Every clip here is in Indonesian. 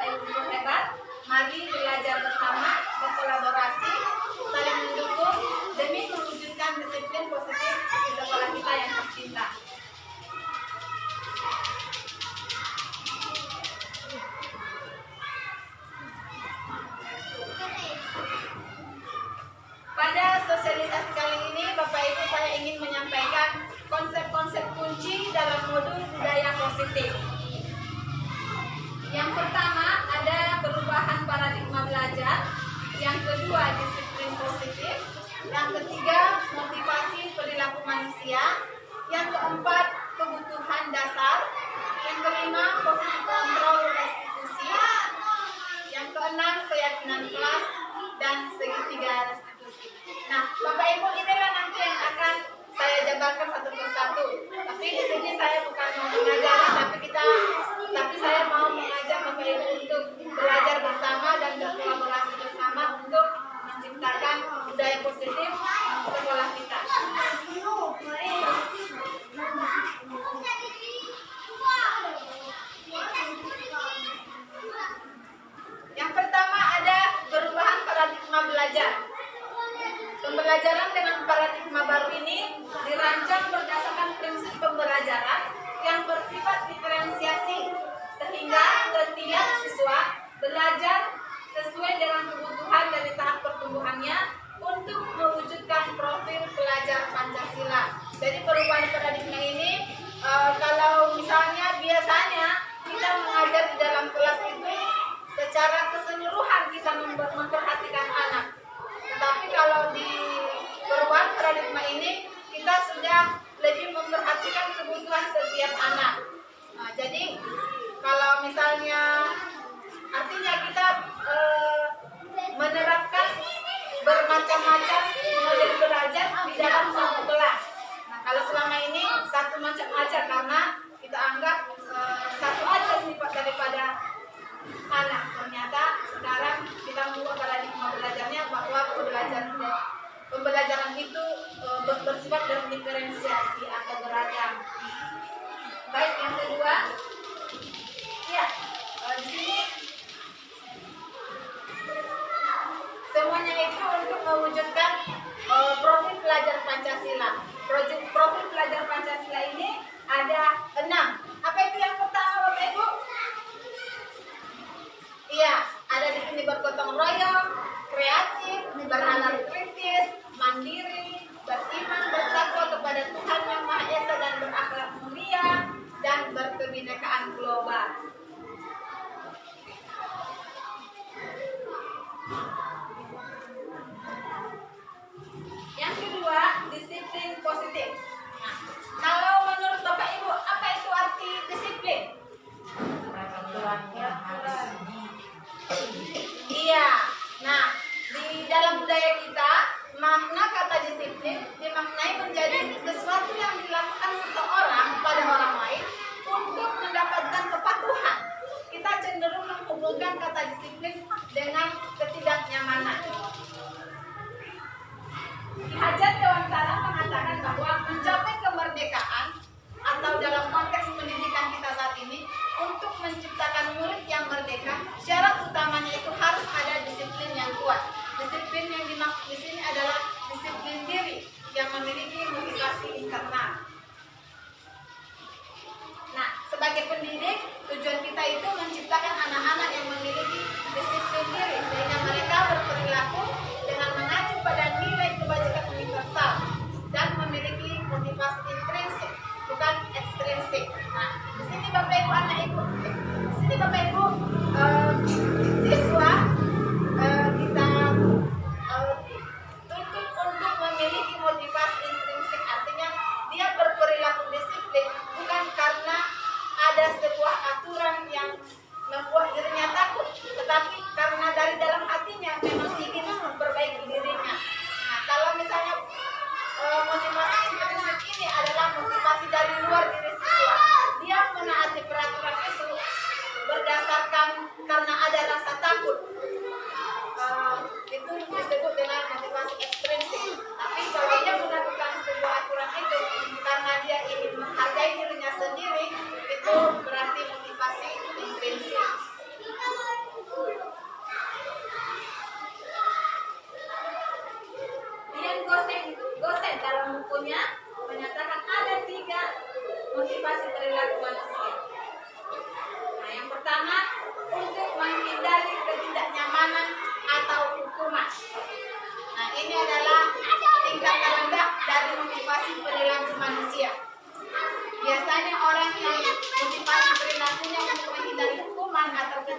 Bapak Ibu guru hebat. Mari belajar bersama, berkolaborasi, saling mendukung demi mewujudkan disiplin positif di sekolah kita yang tercinta. Pada sosialisasi kali ini, Bapak Ibu, saya ingin menyampaikan konsep-konsep kunci dalam modul budaya positif. Yang pertama ada perubahan paradigma belajar, yang kedua disiplin positif, yang ketiga motivasi perilaku manusia, yang keempat kebutuhan dasar, yang kelima posisi kontrol restitusi, yang keenam keyakinan kelas, dan segitiga restitusi. Nah, Bapak Ibu, inilah nanti yang akan saya jabarkan satu persatu. Tapi di sini saya bukan mau mengajari, tapi saya mau mengajak Bapak Ibu untuk belajar bersama dan berkolaborasi bersama untuk menciptakan budaya positif di sekolah kita. Yang pertama ada perubahan paradigma belajar. Pembelajaran dengan paradigma baru ini dirancang berdasarkan prinsip pembelajaran yang bersifat diferensiasi, sehingga setiap siswa belajar sesuai dengan kebutuhan dari tahap pertumbuhannya untuk mewujudkan profil pelajar Pancasila. Jadi perubahan paradigma ini, kalau misalnya biasanya kita mengajar di dalam kelas itu secara keseluruhan kita memperhatikan anak. Tetapi kalau di perubahan paradigma ini kita sudah lebih memperhatikan kebutuhan setiap anak. Nah, jadi kalau misalnya artinya kita menerapkan bermacam-macam model belajar di dalam satu kelas. Nah, kalau selama ini satu macam aja karena kita anggap satu aja sifat daripada anak. Ternyata sekarang kita mengubah paradigma belajarnya bahwa pembelajaran itu bersifat diferensiasi atau beragam. Baik, yang kedua, ya di sini semuanya itu untuk mewujudkan profil pelajar Pancasila. Profil pelajar Pancasila ini ada 6. Apa itu yang pertama, Bapak Ibu? Iya, ada di sini bergotong royong, kreatif, bernalar kritis, mandiri, beriman, bertakwa kepada Tuhan Yang Maha Esa dan berakhlak mulia, dan berkebinekaan global. Yang kedua, disiplin positif. Nah, kalau menurut Bapak Ibu, apa itu arti disiplin? Iya. Nah, di dalam budaya kita, makna kata disiplin dimaknai menjadi sesuatu yang dilakukan seseorang pada orang lain untuk mendapatkan kepatuhan. Kita cenderung menghubungkan kata disiplin dengan ketidaknyamanan. Ki Hajar Dewantara mengatakan bahwa mencapai kemerdekaan atau dalam konteks pendidikan kita saat ini, untuk menciptakan murid yang merdeka, syarat utamanya itu harus ada disiplin yang kuat. Disiplin yang dimaksud di sini adalah disiplin diri yang memiliki motivasi internal. Nah, sebagai pendidik, tujuan kita itu menciptakan anak-anak yang memiliki disiplin diri sehingga mereka berperilaku dengan mengacu pada nilai kebajikan universal dan memiliki motivasi intrinsik, bukan ekstrinsik. Nah, di sini Bapak Ibu, siswa kita tuntut untuk memiliki motivasi intrinsik, artinya dia berperilaku disiplin bukan karena ada sebuah aturan yang membuat dirinya takut, tetapi karena dari dalam hatinya memang ingin memperbaiki dirinya. Nah, kalau misalnya motivasi intrinsik ini adalah motivasi dari luar diri siswa, dia menaati peraturan itu berdasarkan karena ada rasa takut, itu disebut dengan motivasi ekstrinsik. Tapi kalau dia melakukan sebuah aturan itu karena dia ingin menghargai dirinya sendiri, itu berarti motivasi intrinsik.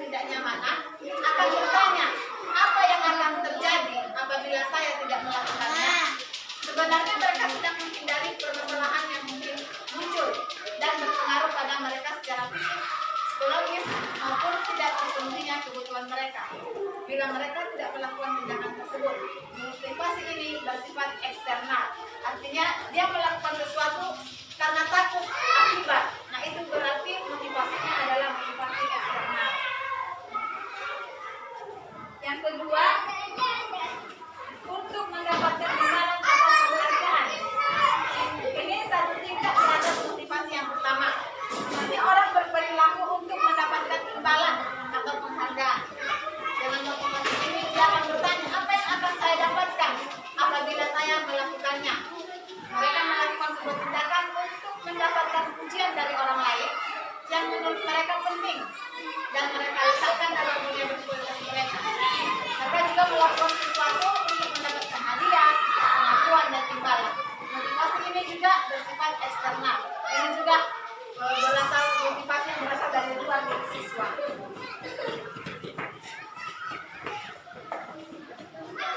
ketidaknyamanan akan bertanya, apa yang akan terjadi apabila saya tidak melakukannya? Sebenarnya mereka sedang menghindari permasalahan yang mungkin muncul dan berpengaruh pada mereka secara fisik, psikologis, maupun tidak terpenuhinya kebutuhan mereka. Bila mereka tidak melakukan tindakan tersebut, motivasi ini bersifat eksternal. Artinya dia melakukan sesuatu karena takut akibat. Nah, itu berarti motivasinya adalah motivasi eksternal. Yang kedua, untuk mendapatkan imbalan atas penghargaan. Ini satu tingkat di atas motivasi yang pertama. Nanti orang berperilaku untuk mendapatkan imbalan atau penghargaan. Dengan motivasi ini dia akan bertanya, apa yang akan saya dapatkan apabila saya melakukannya? Mereka melakukan sebuah tindakan untuk mendapatkan pujian dari orang lain yang menurut mereka penting dan mereka letakkan dalam dunia berkualitas mereka. Mereka juga melakukan sesuatu untuk mendapatkan hadiah, pengakuan, dan imbalan. Motivasi ini juga bersifat eksternal. Ini juga berasal motivasi yang berasal dari luar dari siswa.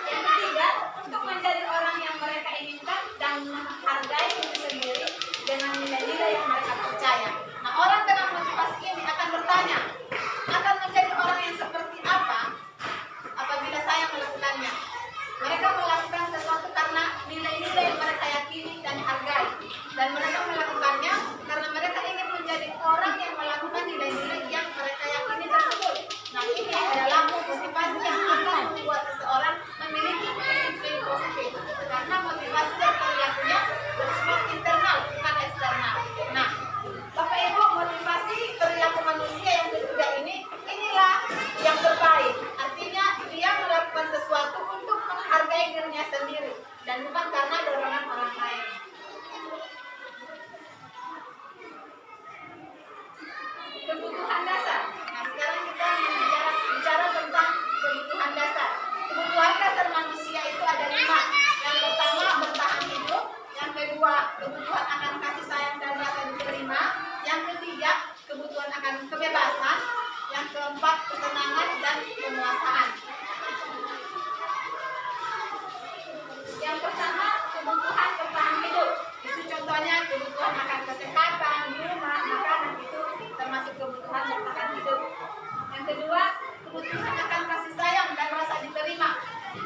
Yang ketiga, untuk menjadi orang yang mereka inginkan dan menghargai diri sendiri dengan nilai-nilai yang mereka percaya. Nah, orang dengan motivasi ini akan bertanya, akan menjadi orang yang seperti apa apabila saya melakukannya? Mereka melakukan sesuatu karena nilai-nilai yang mereka yakini dan hargai, dan mereka melakukannya karena mereka ingin menjadi orang yang melakukan nilai-nilai yang mereka yakini tersebut. Nah, ini adalah motivasi yang akan membuat seseorang memiliki disiplin positif, karena motivasi dan perilakunya bersifat internal, bukan eksternal. Nah, Bapak Ibu, motivasi perilaku manusia yang ketiga inilah yang terbaik. Artinya dia melakukan sesuatu untuk menghargai dirinya sendiri dan bukan karena dorongan orang lain. Kebutuhan dasar. Nah, sekarang kita bicara tentang kebutuhan dasar. Kebutuhan dasar manusia itu ada 5. Yang pertama, bertahan hidup. Yang kedua, kebutuhan akan kasih sayang dan rasa diterima. Yang ketiga, kebutuhan akan kebebasan. Yang keempat, kesenangan dan kemuasaan. Yang pertama, kebutuhan bertahan hidup. Itu contohnya kebutuhan akan kesehatan, rumah, makanan, itu termasuk kebutuhan bertahan hidup. Yang kedua, kebutuhan akan kasih sayang dan rasa diterima.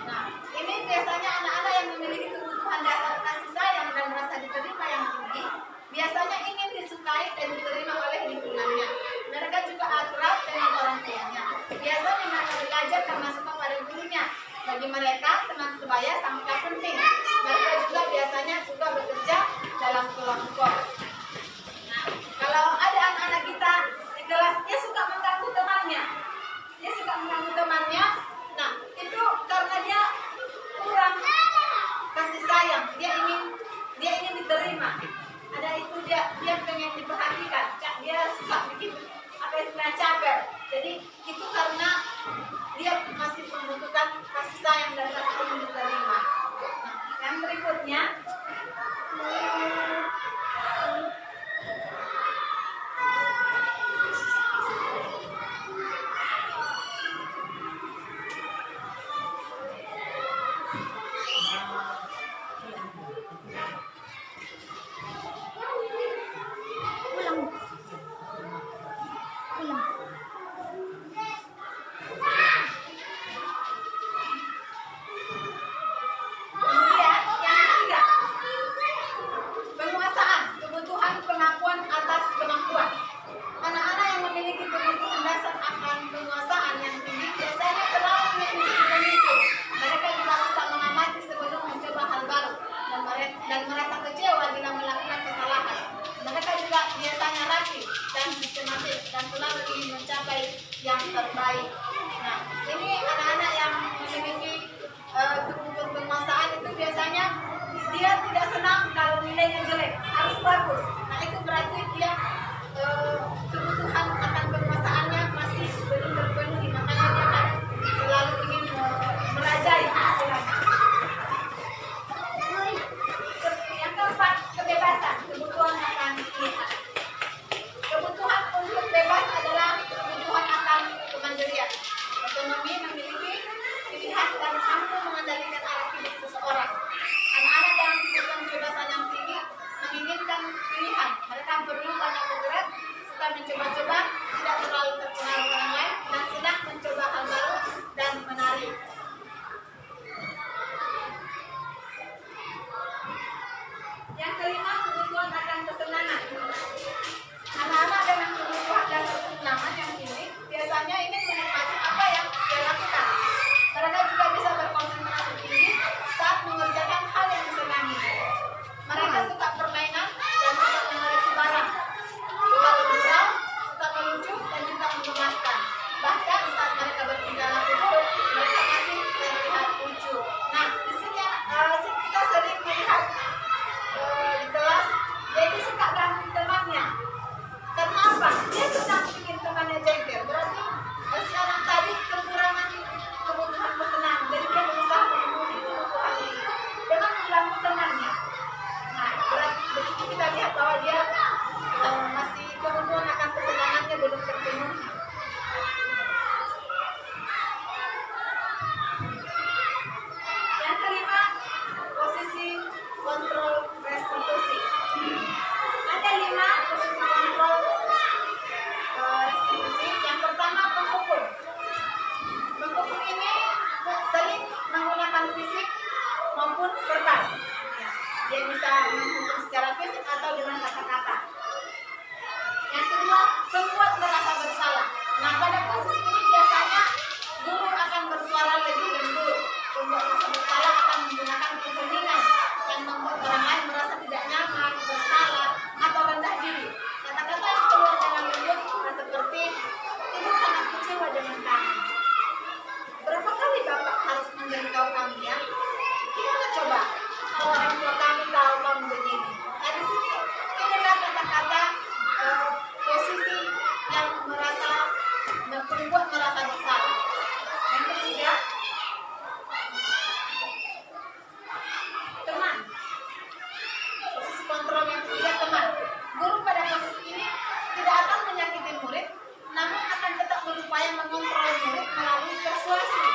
Nah, ini biasanya anak-anak yang memiliki kebutuhan dasar kasih sayang dan rasa diterima yang tinggi, biasanya ingin disukai dan diterima oleh lingkungannya. Mereka juga akrab dengan orang tuanya. Biasanya mereka belajar karena suka pada gurunya. Bagi mereka, teman sebaya sangatlah penting. Mereka juga biasanya suka bekerja dalam kelompok. Nah, kalau ada anak-anak kita di kelas, dia suka mengganggu temannya. Nah, itu karena dia kurang kasih sayang. Dia ingin diterima. Ada itu dia pengen diperhatikan. Dia suka bikin caper. Jadi itu karena dia masih membutuhkan kasih sayang dan rasa ingin diterima. Nah, yang berikutnya, dan merasa kecewa bila melakukan kesalahan. Mereka juga biasanya rapi dan sistematis dan selalu ingin mencapai yang terbaik. Nah, ini anak-anak yang memiliki kebutuhan penguasaan itu biasanya dia tidak senang kalau nilainya jelek, harus bagus. Nah, itu berarti dia kebutuhan akan penguasaannya masih belum terpenuhi, makanya dia kan selalu ingin merajai istilahnya. Yang keempat, kebebasan, kebutuhan akan pilihan. Kebutuhan untuk bebas adalah kebutuhan akan kemandirian. kasus ini biasanya guru akan bersuara lebih lembut. Pembuat tersebut salah akan menggunakan keheningan yang membuat orang lain merasa tidak nyaman, bersalah, atau rendah diri. Kata-kata yang keluar dengan lembut seperti ibu sangat kecewa dengan kami. Berapa kali bapak harus memberitahu kami ya? Gimana coba kalau orang tua kami tahu kamu begini? Nah di sini inilah kata-kata posisi yang membuat merasa bersalah. Yang ketiga, teman. Posisi kontrol yang ketiga, teman. Guru pada kasus ini tidak akan menyakiti murid, namun akan tetap berupaya mengontrol murid melalui persuasi.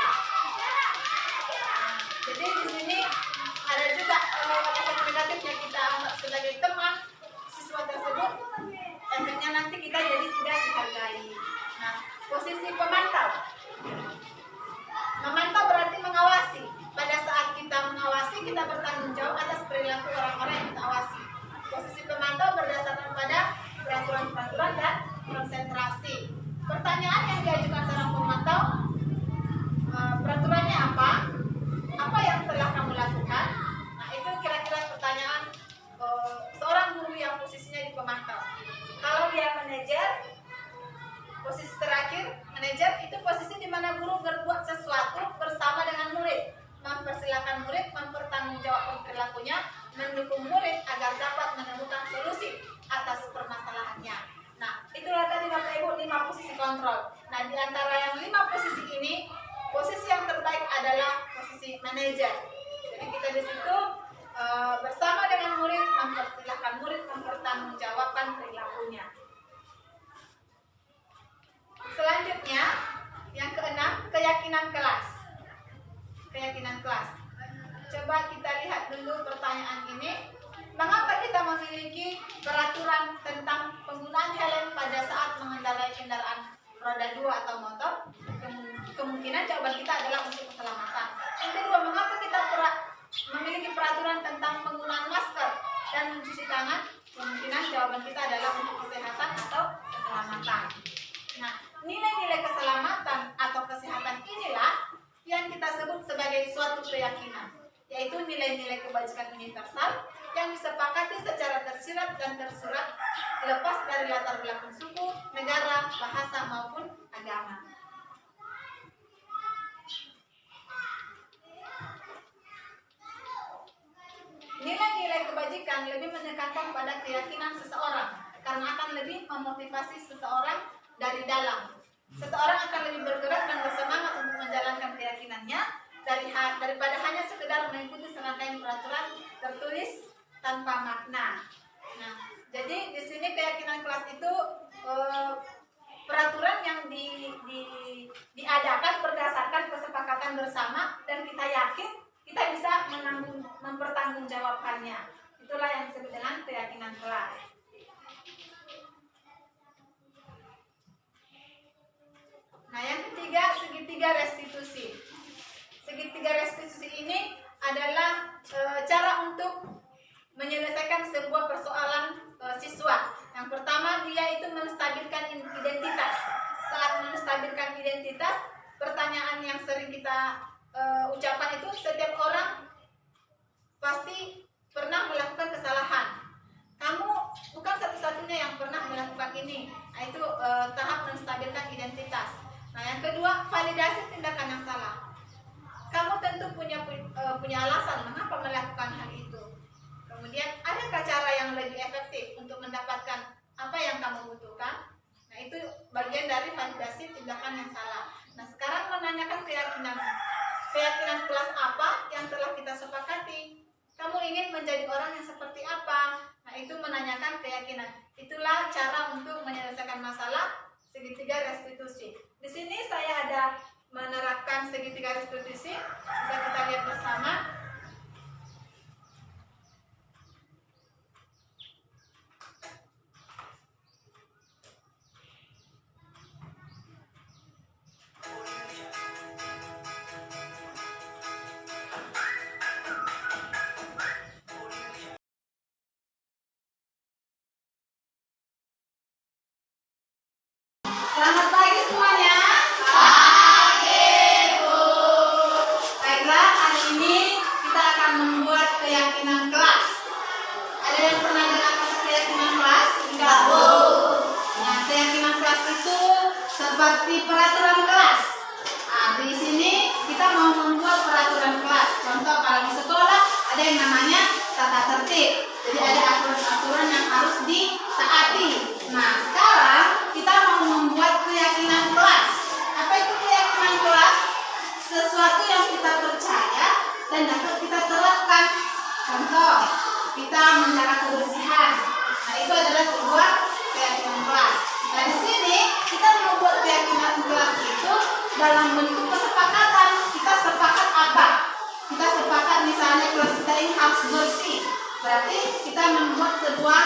Jadi di sini ada juga efek negatif yang kita anggap sebagai teman siswa tersebut. Efeknya nanti kita jadi tidak dihargai. Nah, posisi pemantau. Memantau berarti mengawasi. Pada saat kita mengawasi, kita bertanggung jawab atas perilaku orang-orang yang kita awasi. Posisi pemantau berdasarkan pada peraturan-peraturan dan konsentrasi. Pertanyaan yang diajukan seorang pemantau, peraturannya apa? Apa yang telah kamu lakukan? Nah, itu kira-kira pertanyaan seorang guru yang posisinya di pemantau. Kalau dia manajer, posisi terakhir, manajer itu posisi di mana guru berbuat sesuatu bersama dengan murid, mempersilahkan murid mempertanggungjawabkan perilakunya, mendukung murid agar dapat menemukan solusi atas permasalahannya. Nah, itulah tadi Bapak Ibu 5 posisi kontrol. Nah, di antara yang 5 posisi ini, posisi yang terbaik adalah posisi manajer. Jadi kita di situ bersama dengan murid mempersilahkan murid mempertanggungjawabkan perilakunya. Selanjutnya, yang keenam, keyakinan kelas. Keyakinan kelas. Coba kita lihat dulu pertanyaan ini. Mengapa kita memiliki peraturan tentang penggunaan helm pada saat mengendarai kendaraan roda 2 atau motor? Kemungkinan jawaban kita adalah untuk keselamatan. Yang kedua, mengapa kita memiliki peraturan tentang penggunaan masker dan mencuci tangan? Kemungkinan jawaban kita adalah untuk kesehatan atau keselamatan. Nah, nilai-nilai keselamatan atau kesehatan inilah yang kita sebut sebagai suatu keyakinan, yaitu nilai-nilai kebajikan universal yang disepakati secara tersirat dan tersurat lepas dari latar belakang suku, negara, bahasa maupun agama. Nilai-nilai kebajikan lebih menekankan pada keyakinan seseorang karena akan lebih memotivasi seseorang dari dalam. Seseorang akan lebih bergerak dan bersemangat untuk menjalankan keyakinannya daripada hanya sekedar mengikuti serangkaian peraturan tertulis tanpa makna. Nah, jadi di sini keyakinan kelas itu peraturan yang diadakan berdasarkan kesepakatan bersama dan kita yakin kita bisa mempertanggungjawabkannya. Itulah yang disebut dengan keyakinan kelas. Nah, yang ketiga, segitiga restitusi. Segitiga restitusi ini adalah cara untuk menyelesaikan sebuah persoalan siswa. Yang pertama, dia itu menstabilkan identitas. Saat menstabilkan identitas, pertanyaan yang sering kita ucapkan itu, setiap orang pasti pernah melakukan kesalahan. Kamu bukan satu-satunya yang pernah melakukan ini. Nah, itu tahap menstabilkan identitas. Nah, yang kedua, validasi tindakan yang salah. Kamu tentu punya alasan mengapa melakukan hal itu. Kemudian, adakah cara yang lebih efektif untuk mendapatkan apa yang kamu butuhkan? Nah, itu bagian dari validasi tindakan yang salah. Nah, sekarang menanyakan keyakinan kelas apa yang telah kita sepakati. Kamu ingin menjadi orang yang seperti apa? Nah, itu menanyakan keyakinan. Itulah cara untuk menyelesaikan masalah segitiga restitusi. Di sini saya ada menerapkan segitiga restitusi. Bisa kita lihat bersama. Selamat pagi semuanya. peraturan kelas. Nah, di sini kita mau membuat peraturan kelas. Contoh kalau di sekolah ada yang namanya tata tertib. Jadi ada aturan-aturan yang harus ditaati. Nah, sekarang kita mau membuat keyakinan kelas. Apa itu keyakinan kelas? Sesuatu yang kita percaya dan dapat kita terapkan. Contoh, kita menjaga kebersihan. Nah, itu adalah sebuah keyakinan kelas. Nah, di sini kita membuat keyakinan kelas itu dalam bentuk kesepakatan. Kita sepakat apa? Kita sepakat misalnya kelas kita ini harus bersih. Berarti kita membuat sebuah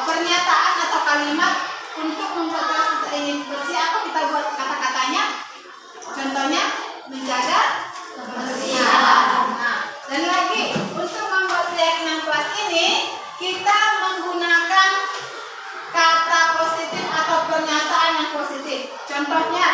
pernyataan atau kalimat untuk membuat kelas kita ini bersih. Apa kita buat kata-katanya? Contohnya menjaga kebersihan. Nah, dan lagi untuk membuat keyakinan kelas ini kita menggunakan kata positif atau pernyataan yang positif. Contohnya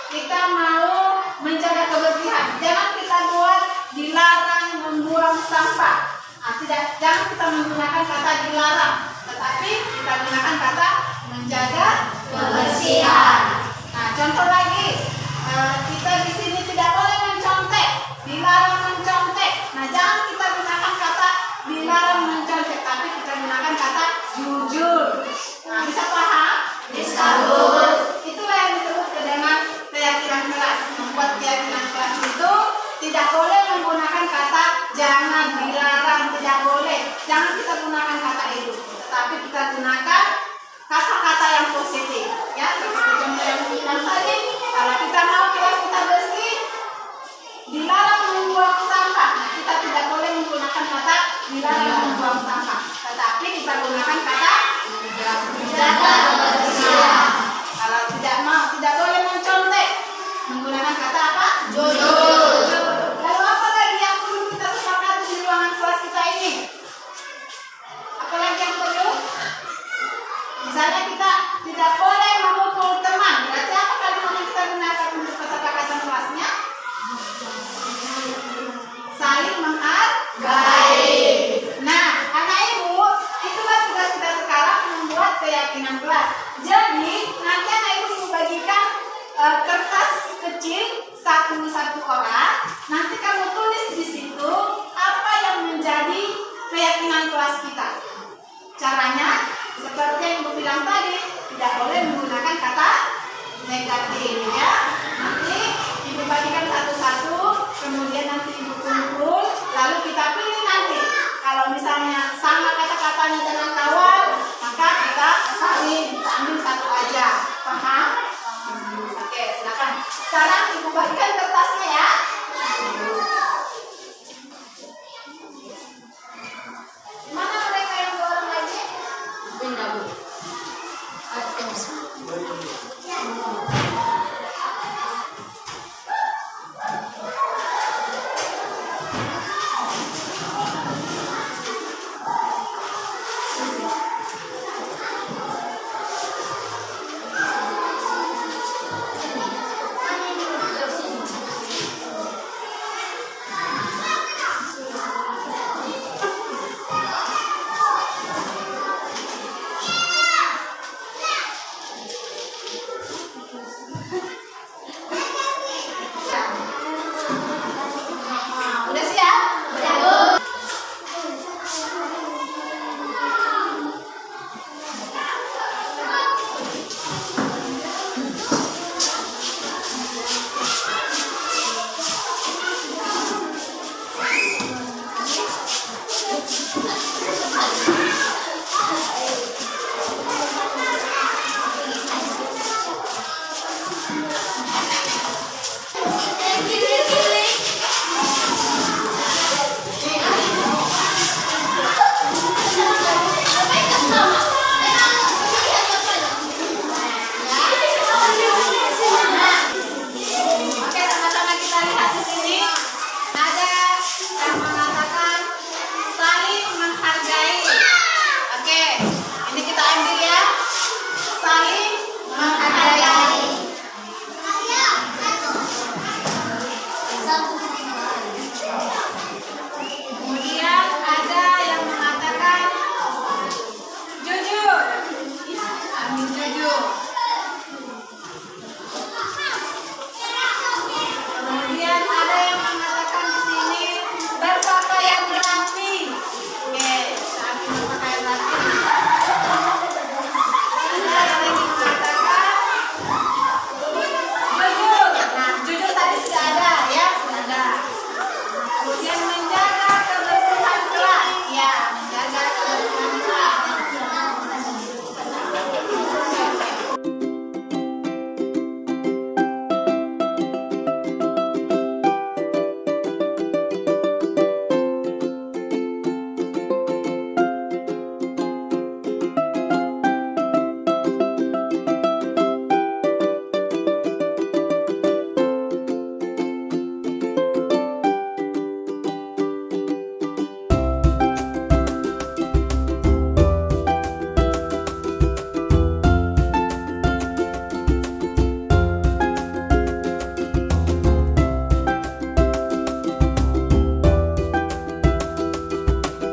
kita mau menjaga kebersihan. Jangan kita buat dilarang membuang sampah. Nah, jangan kita menggunakan kata dilarang, tetapi kita gunakan kata menjaga kebersihan. Nah, contoh lagi, kita di sini tidak boleh mencontek, dilarang mencontek. Nah, jangan kita gunakan kata dilarang mencontek, tapi kita gunakan kata jujur. Nah, bisa paham? Bisa, Bu. Itulah yang disebut dengan keyakinan kelas. Membuat keyakinan kelas itu tidak boleh menggunakan kata jangan, dilarang, tidak boleh. Jangan kita gunakan kata itu, tetapi kita gunakan kata-kata yang positif. Ya, seperti contoh yang bilang tadi, kalau kita mau kelas kita bersih, dilarang membuang sampah. Nah, kita tidak boleh menggunakan kata dilarang membuang sampah, tetapi kita gunakan kata menjaga kebersihan. Kalau tidak boleh mencontek, menggunakan kata apa? Jujur. Lalu apa lagi yang perlu kita sepakati di ruangan kelas kita ini? Apa lagi yang perlu? Misalnya kita tidak boleh memukul teman. Berarti apa kalimat yang kita gunakan untuk kesepakatan kelasnya? Saling menghargai. Nah, anak ibu, itulah tugas kita sekarang membuat keyakinan kelas. Jadi nanti anak ibu bagikan kertas kecil satu orang. Nanti kamu tulis di situ apa yang menjadi keyakinan kelas kita. Caranya seperti yang ibu bilang tadi, tidak boleh menggunakan kata negatif, ya. Nanti ibu bagikan satu-satu, kemudian nanti ibu kumpul, lalu kita pilih nanti. Kalau misalnya sama kata-katanya dengan kawan, maka kita saling ambil satu aja. Paham? Oke, silakan. Sekarang ibu bagikan kertasnya, ya.